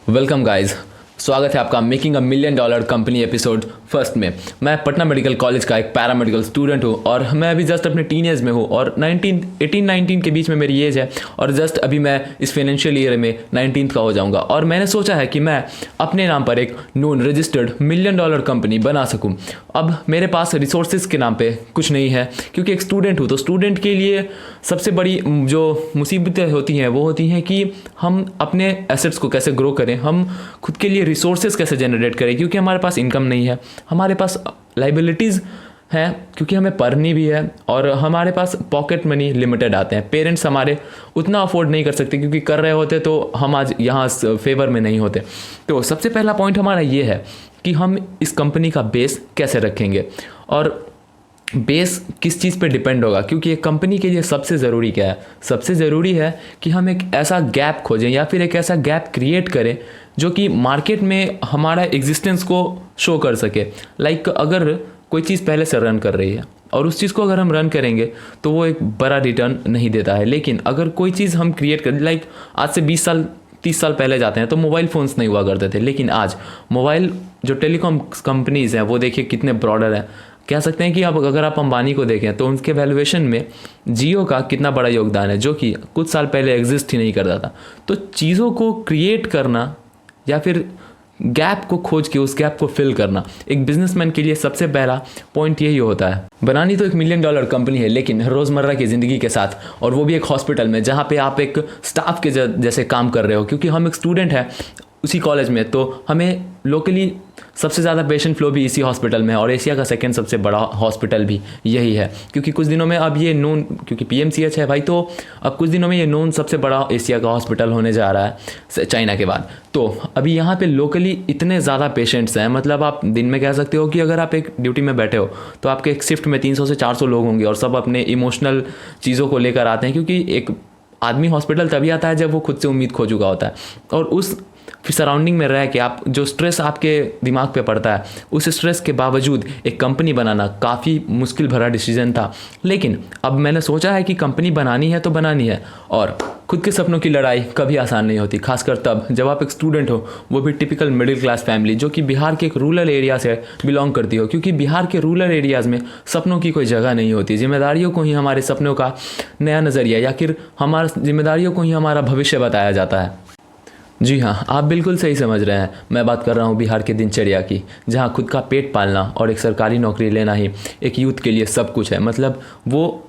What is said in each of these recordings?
Welcome guys, स्वागत है आपका making a million dollar company episode first में। मैं पटना मेडिकल कॉलेज का एक पैरामेडिकल स्टूडेंट हूँ और मैं अभी जस्ट अपने टीन एज में हूँ और 18-19 के बीच में मेरी एज है और जस्ट अभी मैं इस फाइनेंशियल ईयर में 19th का हो जाऊँगा। और मैंने सोचा है कि मैं अपने नाम पर एक known registered million dollar company बना सकूँ। अब मेरे पास रिसोर्सेज के नाम पे कुछ नहीं है क्योंकि एक स्टूडेंट हूँ, तो स्टूडेंट के लिए सबसे बड़ी जो मुसीबतें होती हैं वो होती हैं कि हम अपने एसेट्स को कैसे ग्रो करें, हम खुद के लिए रिसोर्सेज कैसे जनरेट करें, क्योंकि हमारे पास इनकम नहीं है, हमारे पास लाइबिलिटीज़ हैं क्योंकि हमें पढ़नी भी है और हमारे पास पॉकेट मनी लिमिटेड आते हैं। पेरेंट्स हमारे उतना अफोर्ड नहीं कर सकते क्योंकि कर रहे होते तो हम आज यहाँ फेवर में नहीं होते। तो सबसे पहला पॉइंट हमारा ये है कि हम इस कंपनी का बेस कैसे रखेंगे और बेस किस चीज़ पे डिपेंड होगा, क्योंकि एक कंपनी के लिए सबसे ज़रूरी क्या है? सबसे ज़रूरी है कि हम एक ऐसा गैप खोजें या फिर एक ऐसा गैप क्रिएट करें जो कि मार्केट में हमारा एग्जिस्टेंस को शो कर सके। लाइक अगर कोई चीज़ पहले से रन कर रही है और उस चीज़ को अगर हम रन करेंगे तो वो एक बड़ा रिटर्न नहीं देता है, लेकिन अगर कोई चीज़ हम क्रिएट करें, लाइक आज से 20 साल 30 साल पहले जाते हैं तो मोबाइल फ़ोन्स नहीं हुआ करते थे, लेकिन आज मोबाइल जो टेलीकॉम कंपनीज़ हैं वो देखिए कितने ब्रॉडर हैं। कह सकते हैं कि अब अगर आप अंबानी को देखें तो उनके वैल्यूएशन में जियो का कितना बड़ा योगदान है जो कि कुछ साल पहले एग्जिस्ट ही नहीं करता था। तो चीज़ों को क्रिएट करना या फिर गैप को खोज के उस गैप को फिल करना एक बिजनेसमैन के लिए सबसे पहला पॉइंट यही होता है। बनानी तो एक मिलियन डॉलर कंपनी है, लेकिन रोज़मर्रा की ज़िंदगी के साथ, और वो भी एक हॉस्पिटल में जहाँ पे आप एक स्टाफ के जैसे काम कर रहे हो, क्योंकि हम एक स्टूडेंट हैं उसी कॉलेज में, तो हमें लोकली सबसे ज़्यादा पेशेंट फ्लो भी इसी हॉस्पिटल में है और एशिया का सेकंड सबसे बड़ा हॉस्पिटल भी यही है। क्योंकि कुछ दिनों में अब ये नोन, क्योंकि पीएमसीएच है भाई, तो अब कुछ दिनों में ये नोन सबसे बड़ा एशिया का हॉस्पिटल होने जा रहा है चाइना के बाद। तो अभी यहाँ पे लोकली इतने ज़्यादा पेशेंट्स हैं, मतलब आप दिन में कह सकते हो कि अगर आप एक ड्यूटी में बैठे हो तो आपके एक शिफ्ट में 300 से 400 लोग होंगे और सब अपने इमोशनल चीज़ों को लेकर आते हैं, क्योंकि एक आदमी हॉस्पिटल तभी आता है जब वो खुद से उम्मीद खो चुका होता है। और उस सराउंडिंग में रह के आप जो स्ट्रेस आपके दिमाग पे पड़ता है, उस स्ट्रेस के बावजूद एक कंपनी बनाना काफ़ी मुश्किल भरा डिसीजन था। लेकिन अब मैंने सोचा है कि कंपनी बनानी है तो बनानी है, और खुद के सपनों की लड़ाई कभी आसान नहीं होती, खासकर तब जब आप एक स्टूडेंट हो, वो भी टिपिकल मिडिल क्लास फैमिली जो कि बिहार के एक रूरल एरिया से बिलोंग करती हो। क्योंकि बिहार के रूरल एरियाज़ में सपनों की कोई जगह नहीं होती, जिम्मेदारियों को ही हमारे सपनों का नया नज़रिया या फिर हमारे जिम्मेदारियों को ही हमारा भविष्य बताया जाता है। जी हाँ, आप बिल्कुल सही समझ रहे हैं। मैं बात कर रहा हूँ बिहार के दिनचर्या की, जहाँ खुद का पेट पालना और एक सरकारी नौकरी लेना ही एक यूथ के लिए सब कुछ है। मतलब वो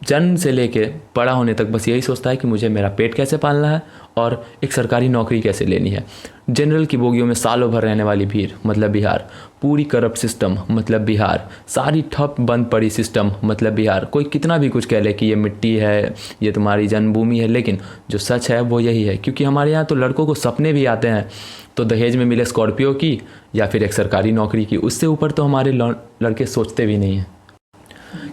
जन्म से लेके बड़ा होने तक बस यही सोचता है कि मुझे मेरा पेट कैसे पालना है और एक सरकारी नौकरी कैसे लेनी है। जनरल की बोगियों में सालों भर रहने वाली भीड़ मतलब बिहार, पूरी करप्ट सिस्टम मतलब बिहार, सारी ठप बंद पड़ी सिस्टम मतलब बिहार। कोई कितना भी कुछ कह ले कि ये मिट्टी है, ये तुम्हारी जन्मभूमि है, लेकिन जो सच है वो यही है। क्योंकि हमारे यहाँ तो लड़कों को सपने भी आते हैं तो दहेज में मिले स्कॉर्पियो की या फिर एक सरकारी नौकरी की, उससे ऊपर तो हमारे लड़के सोचते भी नहीं हैं।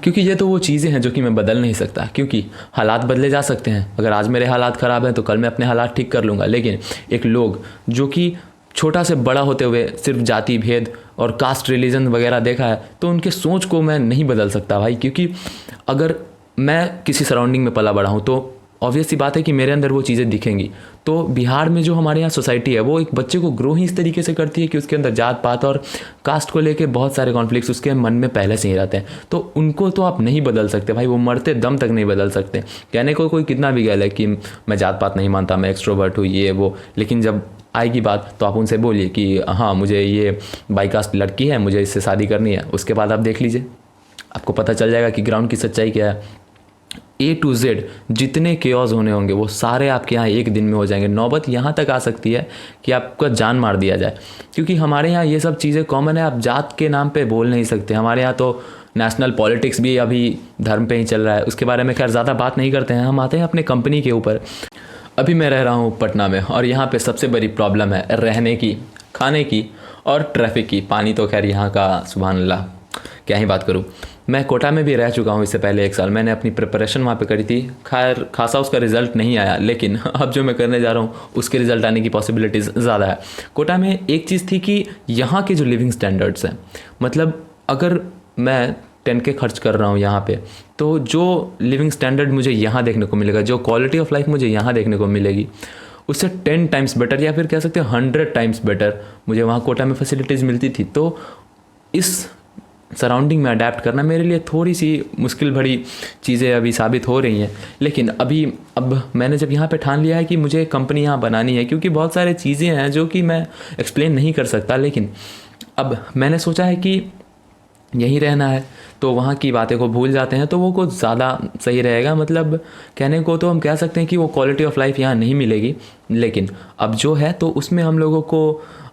क्योंकि ये तो वो चीज़ें हैं जो कि मैं बदल नहीं सकता, क्योंकि हालात बदले जा सकते हैं। अगर आज मेरे हालात ख़राब हैं तो कल मैं अपने हालात ठीक कर लूँगा, लेकिन एक लोग जो कि छोटा से बड़ा होते हुए सिर्फ जाति भेद और कास्ट रिलीजन वगैरह देखा है, तो उनके सोच को मैं नहीं बदल सकता भाई। क्योंकि अगर मैं किसी सराउंडिंग में पला बड़ा हूँ तो ऑब्वियस सी बात है कि मेरे अंदर वो चीज़ें दिखेंगी। तो बिहार में जो हमारे यहाँ सोसाइटी है वो एक बच्चे को ग्रो ही इस तरीके से करती है कि उसके अंदर जात पात और कास्ट को लेके बहुत सारे कॉन्फ्लिक्ट्स उसके मन में पहले से ही रहते हैं। तो उनको तो आप नहीं बदल सकते भाई, वो मरते दम तक नहीं बदल सकते। कहने को कोई कितना भी गया है कि मैं जात पात नहीं मानता, मैं एक्सट्रोवर्ट हूँ, ये वो, लेकिन जब आएगी बात तो आप उनसे बोलिए कि हाँ मुझे ये बाईकास्ट लड़की है, मुझे इससे शादी करनी है। उसके बाद आप देख लीजिए, आपको पता चल जाएगा कि ग्राउंड की सच्चाई क्या है। A to Z जितने केओस होने होंगे वो सारे आपके यहाँ एक दिन में हो जाएंगे। नौबत यहाँ तक आ सकती है कि आपका जान मार दिया जाए, क्योंकि हमारे यहाँ ये सब चीज़ें कॉमन है। आप जात के नाम पे बोल नहीं सकते। हमारे यहाँ तो नेशनल पॉलिटिक्स भी अभी धर्म पे ही चल रहा है, उसके बारे में खैर ज़्यादा बात नहीं करते हैं। हम आते हैं अपने कंपनी के ऊपर। अभी मैं रह रहा हूँ पटना में और यहाँ पर सबसे बड़ी प्रॉब्लम है रहने की, खाने की और ट्रैफिक की। पानी तो खैर यहाँ का सुभान अल्लाह, क्या ही बात करूँ। मैं कोटा में भी रह चुका हूँ इससे पहले 1 साल। मैंने अपनी प्रिपरेशन वहाँ पे करी थी, खैर खासा उसका रिज़ल्ट नहीं आया, लेकिन अब जो मैं करने जा रहा हूँ उसके रिज़ल्ट आने की पॉसिबिलिटीज़ ज़्यादा है। कोटा में एक चीज़ थी कि यहाँ के जो लिविंग स्टैंडर्ड्स हैं, मतलब अगर मैं 10K खर्च कर रहा हूँ यहाँ पे, तो जो लिविंग स्टैंडर्ड मुझे यहाँ देखने को मिलेगा, जो क्वालिटी ऑफ लाइफ मुझे यहाँ देखने को मिलेगी, उससे 10 टाइम्स बेटर या फिर कह सकते हैं 100 टाइम्स बेटर मुझे वहाँ कोटा में फैसिलिटीज़ मिलती थी। तो इस सराउंडिंग में अडेप्ट करना मेरे लिए थोड़ी सी मुश्किल भरी चीज़ें अभी साबित हो रही हैं। लेकिन अब मैंने जब यहाँ पे ठान लिया है कि मुझे कंपनी यहाँ बनानी है, क्योंकि बहुत सारे चीज़ें हैं जो कि मैं एक्सप्लेन नहीं कर सकता, लेकिन अब मैंने सोचा है कि यहीं रहना है तो वहाँ की बातें को भूल जाते हैं, तो वो कुछ ज़्यादा सही रहेगा। मतलब कहने को तो हम कह सकते हैं कि वो क्वालिटी ऑफ लाइफ यहाँ नहीं मिलेगी, लेकिन अब जो है तो उसमें हम लोगों को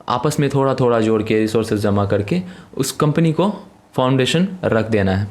आपस में थोड़ा थोड़ा जोड़ के रिसोर्सेज जमा करके उस कंपनी को फाउंडेशन रख देना है।